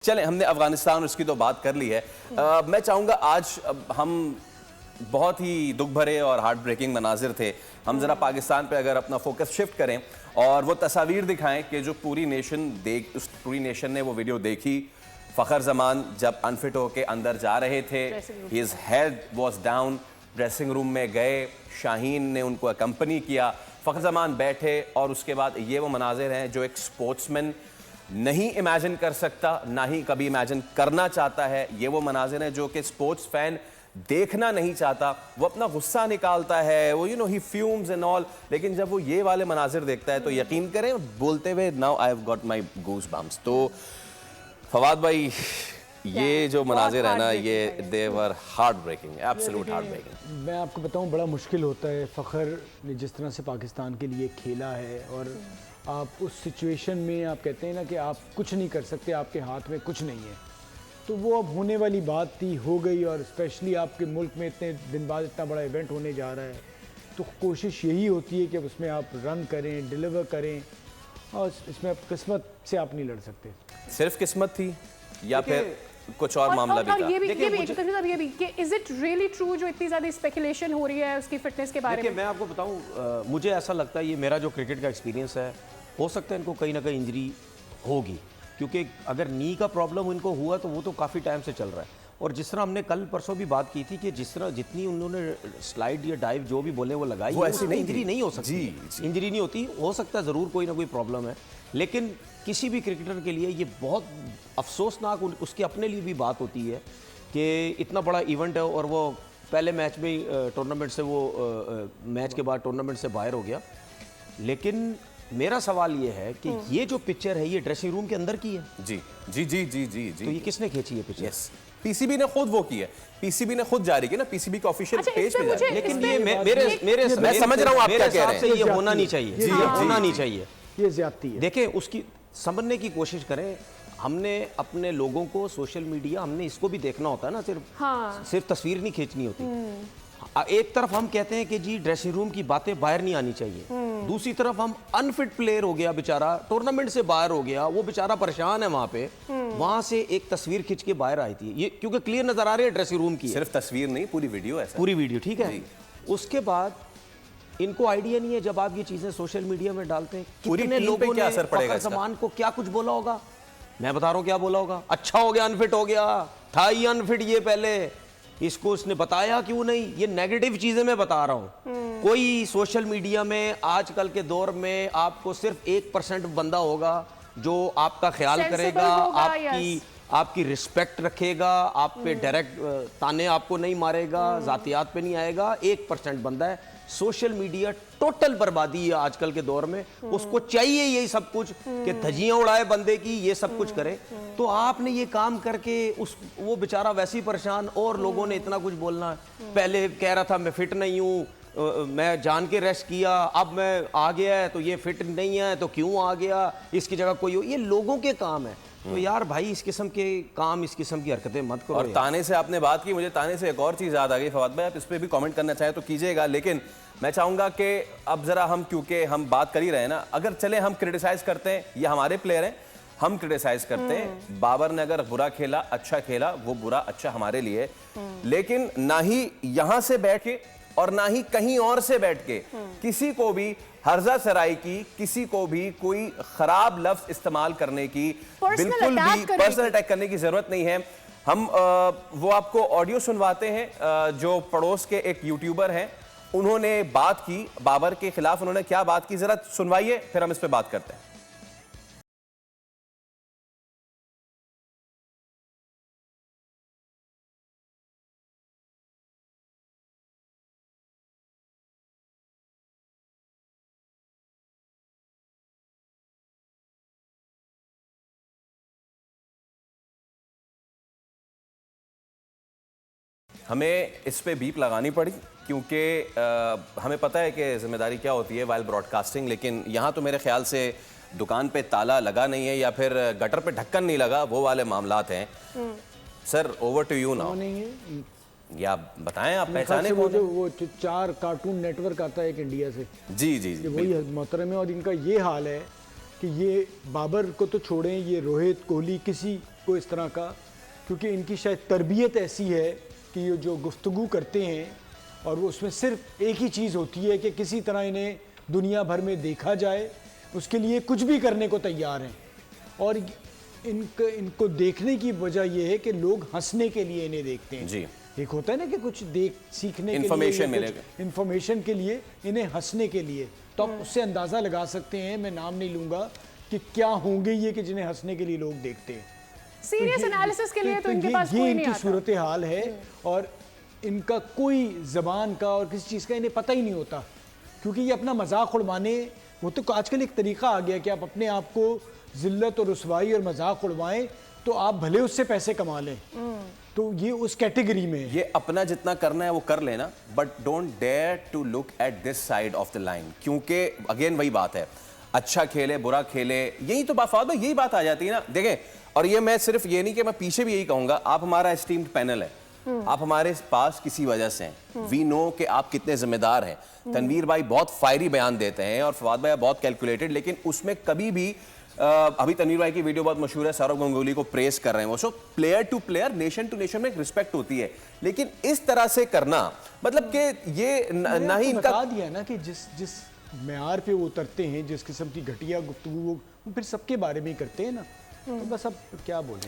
चलें, हमने अफगानिस्तान और इसकी तो बात कर ली है। मैं चाहूँगा आज हम बहुत ही दुख भरे और हार्ट ब्रेकिंग मनाजिर थे। हम ज़रा पाकिस्तान पे अगर अपना फोकस शिफ्ट करें और वो तस्वीर दिखाएं कि जो पूरी नेशन ने वो वीडियो देखी। फ़खर जमान जब अनफिट होके अंदर जा रहे थे, his head was down, dressing room में गए, शाहीन ने उनको अकम्पनी किया, फ़खर जमान बैठे और उसके बाद ये वो मनाजिर हैं जो एक स्पोर्ट्समैन नहीं इमेजिन कर सकता, ना ही कभी इमेजिन करना चाहता है। ये वो मनाजिर हैं जो कि स्पोर्ट्स फैन देखना नहीं चाहता। वो अपना गुस्सा निकालता है, वो ही फ्यूम्स एंड ऑल, लेकिन जब वो ये वाले मनाजिर देखता है तो यकीन करें बोलते हुए now I have got my goose bumps. तो फवाद भाई, ये जो मनाजिर है ना, ये they were heartbreaking, absolute heartbreaking. मैं आपको बताऊं, बड़ा मुश्किल होता है। फ़खर ने जिस तरह से पाकिस्तान के लिए खेला है और आप उस सिचुएशन में आप कहते हैं ना कि आप कुछ नहीं कर सकते, आपके हाथ में कुछ नहीं है, तो वो अब होने वाली बात थी, हो गई। और स्पेशली आपके मुल्क में इतने दिन बाद इतना बड़ा इवेंट होने जा रहा है, तो कोशिश यही होती है कि उसमें आप रन करें, डिलीवर करें, और इसमें किस्मत से आप नहीं लड़ सकते। सिर्फ किस्मत थी या फिर कुछ और मामला भी था? ये भी कि इज इट रियली ट्रू जो इतनी ज़्यादा स्पेकुलेशन हो रही है उसकी फिटनेस के बारे में? मैं आपको बताऊं, मुझे ऐसा लगता है, ये मेरा जो क्रिकेट का एक्सपीरियंस है, हो सकता है इनको कहीं ना कहीं इंजरी होगी, क्योंकि अगर नी का प्रॉब्लम इनको हुआ तो वो तो काफ़ी टाइम से चल रहा है। और जिस तरह हमने कल परसों भी बात की थी कि जिस तरह जितनी उन्होंने स्लाइड या डाइव जो भी बोले वो लगाई, वो ऐसी इंजरी नहीं हो सकती। इंजरी नहीं होती, हो सकता है ज़रूर कोई ना कोई प्रॉब्लम है, लेकिन किसी भी क्रिकेटर के लिए ये बहुत अफसोसनाक उसके अपने लिए भी बात होती है कि इतना बड़ा इवेंट है और वो पहले मैच में टूर्नामेंट से वो मैच के बाद टूर्नामेंट से बाहर हो गया। लेकिन मेरा सवाल ये है कि ये जो पिक्चर है ये ड्रेसिंग रूम के अंदर की है। जी जी जी जी जी जी। तो ये किसने खींची है पिक्चर? यस, पीसीबी ने खुद वो की है, पीसीबी ने खुद जारी की ना, पीसीबी के ऑफिशियल पेज पे जारी। लेकिन ये मेरे मैं समझ रहा हूं आप क्या कह रहे हैं। ये होना नहीं चाहिए, ये होना नहीं चाहिए, ये ज्यादती है। देखें उसकी समझने की कोशिश करें। हमने अपने लोगों को सोशल मीडिया, हमने इसको भी देखना होता है ना, सिर्फ तस्वीर नहीं खींचनी होती। एक तरफ हम कहते हैं कि जी ड्रेसिंग रूम की बातें बाहर नहीं आनी चाहिए, दूसरी तरफ हम अनफिट प्लेयर हो गया बेचारा, टूर्नामेंट से बाहर हो गया, वो बेचारा परेशान है वहां पे, वहां से एक तस्वीर खींच के बाहर आई थी, ये क्योंकि क्लियर नजर आ रही है ड्रेसिंग रूम की, सिर्फ तस्वीर नहीं पूरी वीडियो है, पूरी वीडियो, ठीक है। उसके बाद इनको आइडिया नहीं है, जब आप ये चीजें सोशल मीडिया में डालते हैं, कितने लोगों ने फ़खर जमान को क्या कुछ बोला होगा। मैं बता रहा हूँ क्या बोला होगा, अच्छा हो गया अनफिट हो गया, था ही अनफिट ये पहले, इसको उसने बताया क्यों नहीं। ये नेगेटिव चीजें मैं बता रहा हूँ। कोई सोशल मीडिया में आजकल के दौर में आपको सिर्फ 1% बंदा होगा जो आपका ख्याल करेगा, आपकी रिस्पेक्ट रखेगा, आप पे डायरेक्ट ताने आपको नहीं मारेगा, जातियात पे नहीं आएगा। 1% बंदा है। सोशल मीडिया टोटल बर्बादी है आजकल के दौर में, उसको चाहिए यही सब कुछ कि धज्जियां उड़ाए बंदे की, ये सब कुछ करे। तो आपने ये काम करके वो बेचारा वैसे ही परेशान, और लोगों ने इतना कुछ बोलना। पहले कह रहा था मैं फिट नहीं हूँ, मैं जान के रेस्ट किया, अब मैं आ गया है तो ये फिट नहीं है तो क्यों आ गया, इसकी जगह कोई हो, ये लोगों के काम है। तो यार भाई, इस किस्म के काम, इस किस्म की हरकतें मत करो। और ताने से आपने बात की, मुझे ताने से एक और चीज़ याद आ गई। फवाद भाई, आप इस पर भी कमेंट करना चाहें तो कीजिएगा, लेकिन मैं चाहूँगा कि अब ज़रा हम, क्योंकि हम बात कर ही रहे हैं ना, अगर चले हम क्रिटिसाइज़ करते हैं, ये हमारे प्लेयर हैं, हम क्रिटिसाइज़ करते हैं। बाबर ने अगर बुरा खेला, अच्छा खेला, वो बुरा अच्छा हमारे लिए, लेकिन ना ही यहाँ से बैठ के और ना ही कहीं और से बैठ के किसी को भी हर्जा सराय की, किसी को भी कोई खराब लफ्ज इस्तेमाल करने की, बिल्कुल भी पर्सनल अटैक करने की जरूरत नहीं है। हम वो आपको ऑडियो सुनवाते हैं जो पड़ोस के एक यूट्यूबर हैं, उन्होंने बात की बाबर के खिलाफ, उन्होंने क्या बात की, जरा सुनवाइए, फिर हम इस पे बात करते हैं। हमें इस पे बीप लगानी पड़ी क्योंकि हमें पता है कि जिम्मेदारी क्या होती है वाइल ब्रॉडकास्टिंग, लेकिन यहाँ तो मेरे ख्याल से दुकान पे ताला लगा नहीं है या फिर गटर पे ढक्कन नहीं लगा, वो वाले मामलात हैं। Sir, over to you now. या बताएं आप पहचाने कौन है? वो 4 कार्टून नेटवर्क आता है एक इंडिया से, जी जी जी, वही मोहतरम है। और इनका ये हाल है कि ये बाबर को तो छोड़ें, ये रोहित कोहली, किसी को इस तरह का, क्योंकि इनकी शायद तरबियत ऐसी है कि ये जो गुफ्तगू करते हैं और वो उसमें सिर्फ एक ही चीज़ होती है कि किसी तरह इन्हें दुनिया भर में देखा जाए, उसके लिए कुछ भी करने को तैयार हैं। और इनको देखने की वजह यह है कि लोग हंसने के लिए इन्हें देखते हैं जी। एक होता है ना कि कुछ सीखने के लिए, इंफॉर्मेशन मिलेगा, इंफॉर्मेशन के लिए, इन्हें हंसने के लिए। तो आप उससे अंदाज़ा लगा सकते हैं, मैं नाम नहीं लूँगा, कि क्या होंगे ये कि जिन्हें हंसने के लिए लोग देखते हैं। सीरियस एनालिसिस के लिए तो इनके पास कोई नहीं आता। इनकी सूरत हाल है और इनका कोई ज़बान का और किसी चीज़ का इन्हें पता ही नहीं होता, क्योंकि ये अपना मजाक उड़वाने, वो तो आजकल एक तरीका आ गया कि आप अपने आप को जिल्लत और रुसवाई और मजाक उड़वाएं तो आप भले उससे पैसे कमा लें। तो ये उस कैटेगरी में है। ये अपना जितना करना है वो कर लेना, but don't dare to look at this side of the line, क्योंकि अगेन वही बात है, अच्छा खेले बुरा खेले, यही तो बात फादर, यही बात आ जाती है ना। देखें, और ये मैं सिर्फ ये नहीं कि मैं पीछे भी यही कहूंगा, आप हमारा एस्टीम्ड पैनल है, आप हमारे पास किसी वजह से हैं। वी नो कि आप कितने जिम्मेदार हैं। तनवीर भाई बहुत फायरी बयान देते हैं और फवाद भाई बहुत कैलकुलेटेड, लेकिन उसमें कभी भी अभी तनवीर भाई की वीडियो बहुत मशहूर है, सौरव गंगोली को प्रेस कर रहे हैं वो। So player to player, nation to nation में एक रिस्पेक्ट होती है, लेकिन इस तरह से करना मतलब कि ये ना ही इनका बता दिया ना कि जिस मेयार पे वो उतरते हैं, जिस किस्म की घटिया गुफ्तगू वो फिर सबके बारे में ही करते हैं ना। तो बस अब क्या बोलें।